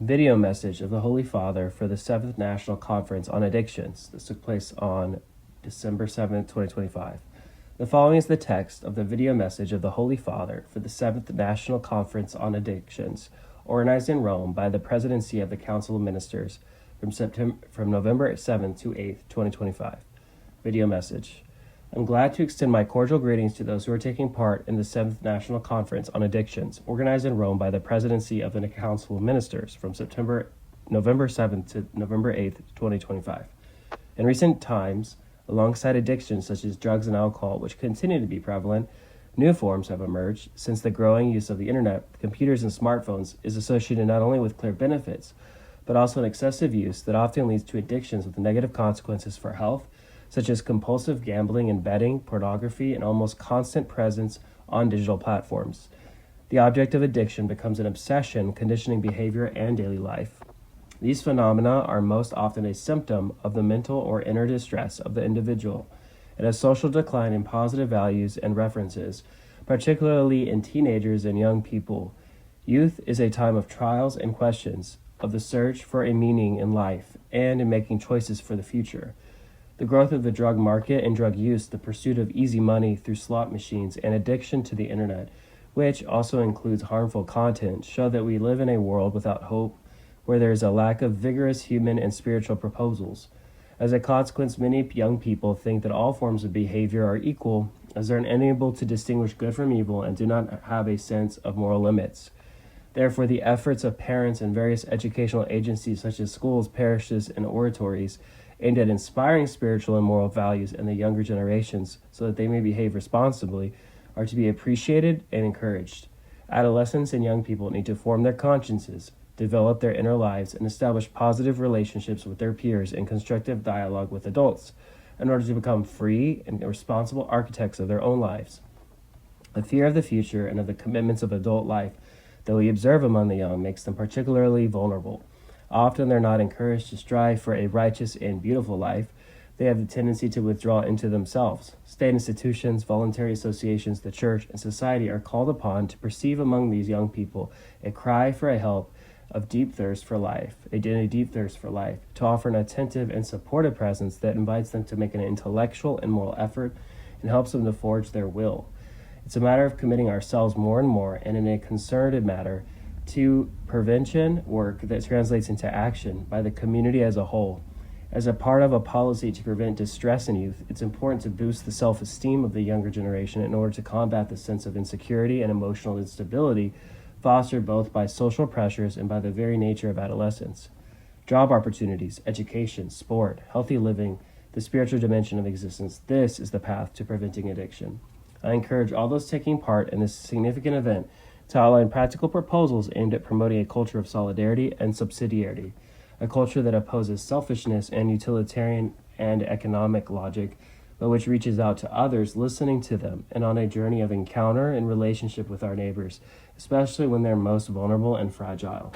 video message of the Holy Father for the 7th National Conference on Addictions. This took place on December 7th, 2025. The following is the text of the video message of the Holy Father for the 7th National Conference on Addictions, organized in Rome by the Presidency of the Council of Ministers from November 7th to 8th, 2025. Video message. I'm glad to extend my cordial greetings to those who are taking part in the 7th National Conference on Addictions, organized in Rome by the Presidency of the Council of Ministers from November 7th to November 8th, 2025. In recent times, alongside addictions such as drugs and alcohol, which continue to be prevalent, new forms have emerged since the growing use of the internet, computers, and smartphones is associated not only with clear benefits, but also an excessive use that often leads to addictions with negative consequences for health, such as compulsive gambling and betting, pornography, and almost constant presence on digital platforms. The object of addiction becomes an obsession, conditioning behavior and daily life. These phenomena are most often a symptom of the mental or inner distress of the individual and a social decline in positive values and references, particularly in teenagers and young people. Youth is a time of trials and questions, of the search for a meaning in life and in making choices for the future. The growth of the drug market and drug use, the pursuit of easy money through slot machines, and addiction to the internet, which also includes harmful content, show that we live in a world without hope, where there is a lack of vigorous human and spiritual proposals. As a consequence, many young people think that all forms of behavior are equal, as they are unable to distinguish good from evil and do not have a sense of moral limits. Therefore, the efforts of parents and various educational agencies such as schools, parishes, and oratories aimed at inspiring spiritual and moral values in the younger generations so that they may behave responsibly are to be appreciated and encouraged. Adolescents and young people need to form their consciences, develop their inner lives, and establish positive relationships with their peers and constructive dialogue with adults in order to become free and responsible architects of their own lives. The fear of the future and of the commitments of adult life that we observe among the young makes them particularly vulnerable. Often they're not encouraged to strive for a righteous and beautiful life. They have the tendency to withdraw into themselves. State institutions, voluntary associations, the church, and society are called upon to perceive among these young people a cry for a help of deep thirst for life, to offer an attentive and supportive presence that invites them to make an intellectual and moral effort and helps them to forge their will. It's a matter of committing ourselves more and more, and in a concerted manner, to prevention work that translates into action by the community as a whole. As a part of a policy to prevent distress in youth, it's important to boost the self-esteem of the younger generation in order to combat the sense of insecurity and emotional instability fostered both by social pressures and by the very nature of adolescence. Job opportunities, education, sport, healthy living, the spiritual dimension of existence, this is the path to preventing addiction. I encourage all those taking part in this significant event to outline practical proposals aimed at promoting a culture of solidarity and subsidiarity, a culture that opposes selfishness and utilitarian and economic logic, but which reaches out to others, listening to them, and on a journey of encounter and relationship with our neighbors, especially when they're most vulnerable and fragile.